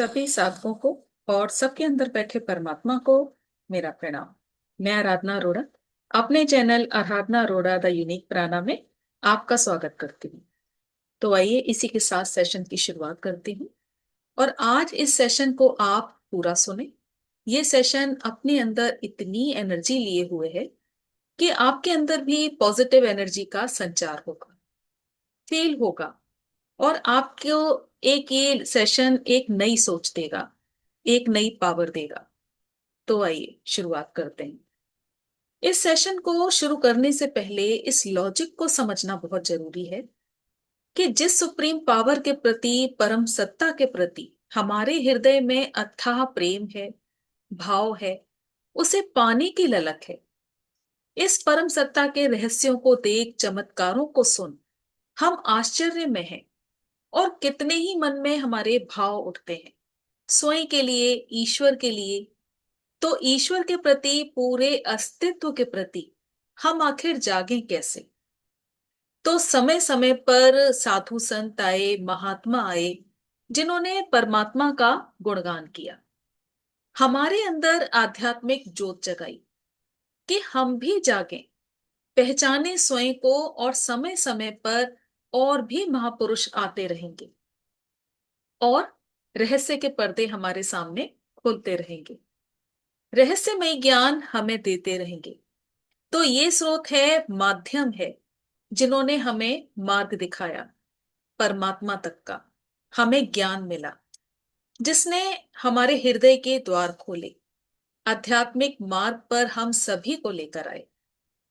सभी साधकों को और सबके अंदर बैठे परमात्मा को मेरा प्रणाम। मैं आराधना अरोड़ा अपने channel Aradhana Arora the unique प्राणा में आपका स्वागत करती हूँ। तो आइए इसी के साथ सेशन की शुरुआत करती हूँ। और आज इस सेशन को आप पूरा सुने। ये सेशन अपने अंदर इतनी एनर्जी लिए हुए है कि आपके अंदर भी पॉजिटिव एनर्जी का संचार होगा, फील होगा। और आपको एक ये सेशन एक नई सोच देगा, एक नई पावर देगा। तो आइए शुरुआत करते हैं। इस सेशन को शुरू करने से पहले इस लॉजिक को समझना बहुत जरूरी है कि जिस सुप्रीम पावर के प्रति, परम सत्ता के प्रति हमारे हृदय में अथाह प्रेम है, भाव है, उसे पाने की ललक है। इस परम सत्ता के रहस्यों को देख, चमत्कारों को सुन हम आश्चर्य में हैं। और कितने ही मन में हमारे भाव उठते हैं स्वयं के लिए, ईश्वर के लिए। तो ईश्वर के प्रति, पूरे अस्तित्व के प्रति हम आखिर जागें कैसे? तो समय समय पर साधु संत आए, महात्मा आए, जिन्होंने परमात्मा का गुणगान किया, हमारे अंदर आध्यात्मिक ज्योत जगाई कि हम भी जागें, पहचाने स्वयं को। और समय समय पर और भी महापुरुष आते रहेंगे और रहस्य के पर्दे हमारे सामने खुलते रहेंगे, रहस्यमय ज्ञान हमें देते रहेंगे। तो ये स्रोत है, माध्यम है, जिन्होंने हमें मार्ग दिखाया परमात्मा तक का। हमें ज्ञान मिला, जिसने हमारे हृदय के द्वार खोले, आध्यात्मिक मार्ग पर हम सभी को लेकर आए।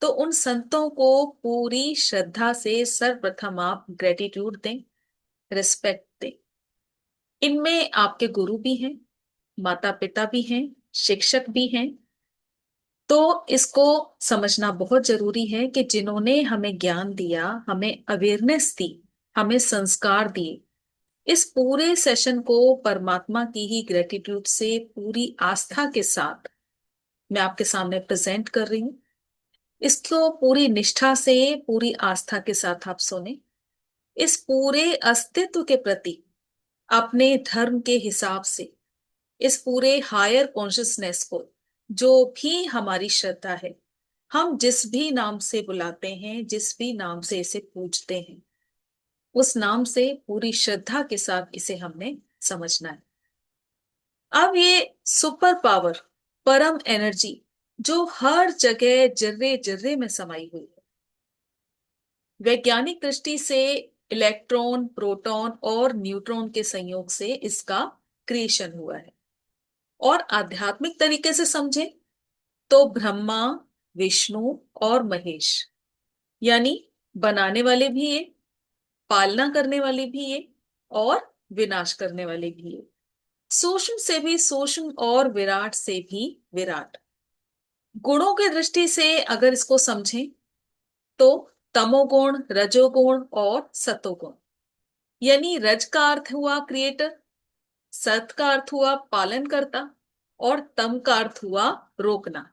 तो उन संतों को पूरी श्रद्धा से सर्वप्रथम आप ग्रेटिट्यूड दें, रिस्पेक्ट दें। इनमें आपके गुरु भी हैं, माता पिता भी हैं, शिक्षक भी हैं। तो इसको समझना बहुत जरूरी है कि जिन्होंने हमें ज्ञान दिया, हमें अवेयरनेस दी, हमें संस्कार दिए, इस पूरे सेशन को परमात्मा की ही ग्रेटिट्यूड से, पूरी आस्था के साथ मैं आपके सामने प्रेजेंट कर रही हूं। इसको पूरी निष्ठा से, पूरी आस्था के साथ आप सुने। इस पूरे अस्तित्व के प्रति अपने धर्म के हिसाब से, इस पूरे हायर कॉन्शियसनेस को, जो भी हमारी श्रद्धा है, हम जिस भी नाम से बुलाते हैं, जिस भी नाम से इसे पूजते हैं, उस नाम से पूरी श्रद्धा के साथ इसे हमने समझना है। अब ये सुपर पावर, परम एनर्जी, जो हर जगह जर्रे जर्रे में समाई हुई है, वैज्ञानिक दृष्टि से इलेक्ट्रॉन, प्रोटॉन और न्यूट्रॉन के संयोग से इसका क्रिएशन हुआ है। और आध्यात्मिक तरीके से समझें तो ब्रह्मा, विष्णु और महेश, यानी बनाने वाले भी ये, पालना करने वाले भी ये, और विनाश करने वाले भी ये। सूक्ष्म से भी सूक्ष्म और विराट से भी विराट। गुणों की दृष्टि से अगर इसको समझें तो तमोगुण, रजोगुण और सतोगुण। यानी रज का अर्थ हुआ क्रिएटर, सत का अर्थ हुआ पालन करता, और तम का अर्थ हुआ रोकना,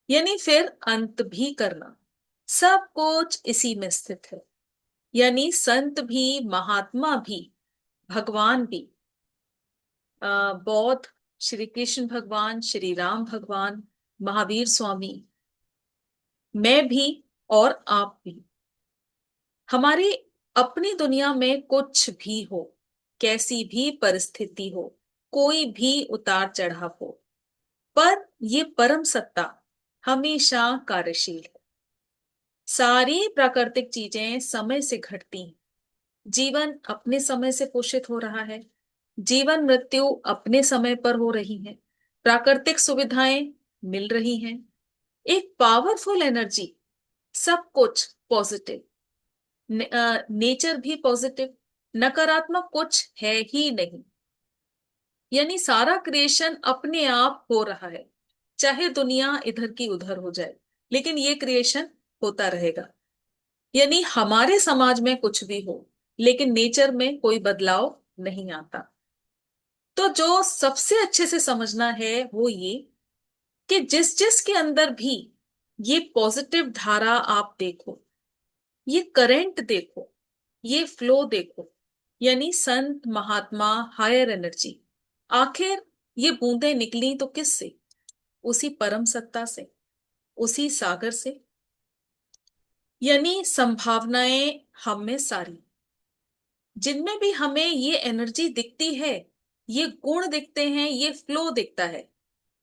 यानी फिर अंत भी करना। सब कुछ इसी में स्थित है। यानी संत भी, महात्मा भी, भगवान भी, बौद्ध, श्री कृष्ण भगवान, श्री राम भगवान, महावीर स्वामी, मैं भी और आप भी, हमारी अपनी दुनिया में कुछ भी हो, कैसी भी परिस्थिति हो, कोई भी उतार चढ़ाव हो, पर ये परम सत्ता हमेशा कार्यशील है। सारी प्राकृतिक चीजें समय से घटती हैं। जीवन अपने समय से पोषित हो रहा है, जीवन मृत्यु अपने समय पर हो रही है, प्राकृतिक सुविधाएं मिल रही हैं। एक पावरफुल एनर्जी, सब कुछ पॉजिटिव, नेचर भी पॉजिटिव, नकारात्मक कुछ है ही नहीं। यानी सारा क्रिएशन अपने आप हो रहा है, चाहे दुनिया इधर की उधर हो जाए, लेकिन ये क्रिएशन होता रहेगा। यानी हमारे समाज में कुछ भी हो, लेकिन नेचर में कोई बदलाव नहीं आता। तो जो सबसे अच्छे से समझना है वो ये कि जिस जिस के अंदर भी ये पॉजिटिव धारा आप देखो, ये करंट देखो, ये फ्लो देखो, यानी संत, महात्मा, हायर एनर्जी, आखिर ये बूंदें निकली तो किससे? उसी परम सत्ता से, उसी सागर से। यानी संभावनाएं हम में सारी, जिनमें भी हमें ये एनर्जी दिखती है, ये गुण दिखते हैं, ये फ्लो दिखता है,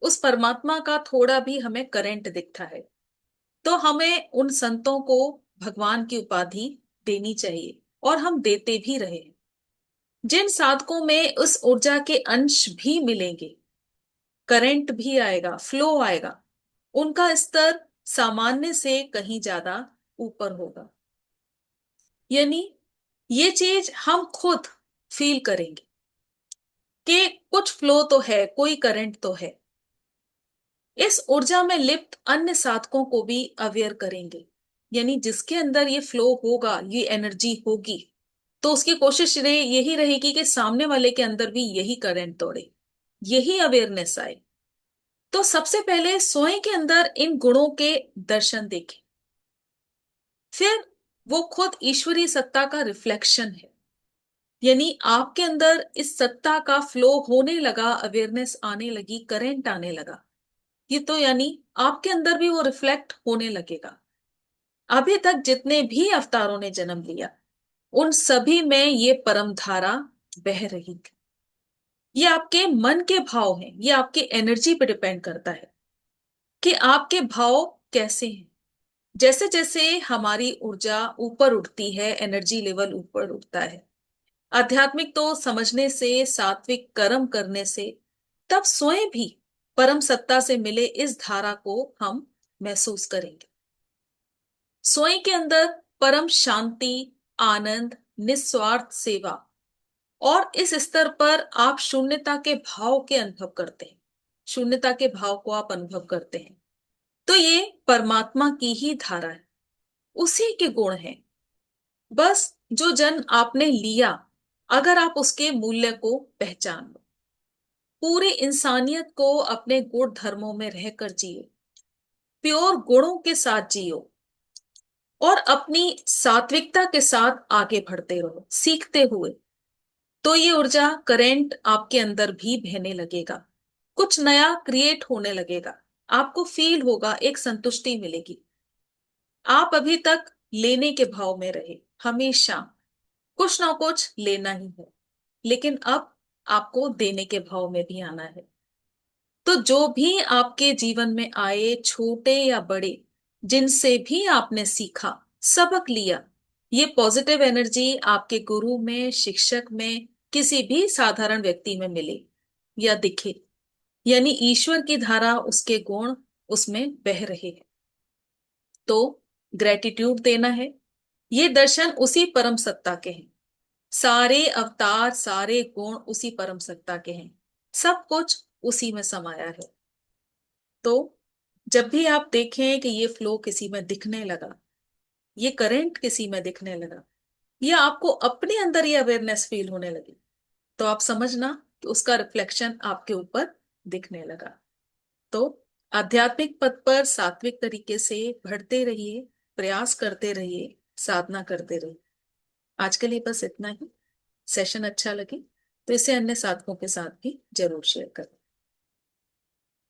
उस परमात्मा का थोड़ा भी हमें करंट दिखता है, तो हमें उन संतों को भगवान की उपाधि देनी चाहिए, और हम देते भी रहे हैं। जिन साधकों में उस ऊर्जा के अंश भी मिलेंगे, करंट भी आएगा, फ्लो आएगा, उनका स्तर सामान्य से कहीं ज्यादा ऊपर होगा। यानी ये चीज हम खुद फील करेंगे कि कुछ फ्लो तो है, कोई करंट तो है। इस ऊर्जा में लिप्त अन्य साधकों को भी अवेयर करेंगे, यानी जिसके अंदर ये फ्लो होगा, ये एनर्जी होगी, तो उसकी कोशिश यही रहेगी कि सामने वाले के अंदर भी यही करंट दौड़े, यही अवेयरनेस आए। तो सबसे पहले स्वयं के अंदर इन गुणों के दर्शन देखें, फिर वो खुद ईश्वरीय सत्ता का रिफ्लेक्शन है। यानी आपके अंदर इस सत्ता का फ्लो होने लगा, अवेयरनेस आने लगी, करंट आने लगा, ये तो यानी आपके अंदर भी वो रिफ्लेक्ट होने लगेगा। अभी तक जितने भी अवतारों ने जन्म लिया, उन सभी में ये परम धारा बह रही थी। ये आपके मन के भाव हैं, ये आपके एनर्जी पे डिपेंड करता है कि आपके भाव कैसे हैं। जैसे जैसे हमारी ऊर्जा ऊपर उठती है, एनर्जी लेवल ऊपर उठता है, आध्यात्मिक तो समझने से, सात्विक कर्म करने से, तब स्वयं भी परम सत्ता से मिले इस धारा को हम महसूस करेंगे। स्वयं के अंदर परम शांति, आनंद, निस्वार्थ सेवा, और इस स्तर पर आप शून्यता के भाव के अनुभव करते हैं, शून्यता के भाव को आप अनुभव करते हैं। तो ये परमात्मा की ही धारा है, उसी के गुण हैं। बस जो जन्म आपने लिया, अगर आप उसके मूल्य को पहचान लो, पूरी इंसानियत को अपने गुण धर्मों में रहकर जियो, प्योर गुणों के साथ जियो, और अपनी सात्विकता के साथ आगे बढ़ते रहो सीखते हुए, तो ये ऊर्जा करंट आपके अंदर भी बहने लगेगा, कुछ नया क्रिएट होने लगेगा, आपको फील होगा, एक संतुष्टि मिलेगी। आप अभी तक लेने के भाव में रहे, हमेशा कुछ ना कुछ लेना ही है, लेकिन अब आपको देने के भाव में भी आना है। तो जो भी आपके जीवन में आए, छोटे या बड़े, जिनसे भी आपने सीखा, सबक लिया, ये पॉजिटिव एनर्जी आपके गुरु में, शिक्षक में, किसी भी साधारण व्यक्ति में मिले या दिखे, यानी ईश्वर की धारा, उसके गुण उसमें बह रहे हैं, तो ग्रेटिट्यूड देना है। ये दर्शन उसी परम सत्ता के हैं, सारे अवतार, सारे गुण उसी परम सत्ता के हैं, सब कुछ उसी में समाया है। तो जब भी आप देखें कि ये फ्लो किसी में दिखने लगा, ये करंट किसी में दिखने लगा, या आपको अपने अंदर ये अवेयरनेस फील होने लगी, तो आप समझना कि उसका रिफ्लेक्शन आपके ऊपर दिखने लगा। तो आध्यात्मिक पथ पर सात्विक तरीके से बढ़ते रहिए, प्रयास करते रहिए, साधना करते रहिए। आज के लिए बस इतना ही। सेशन अच्छा लगे तो इसे अन्य साधकों के साथ भी जरूर शेयर करें।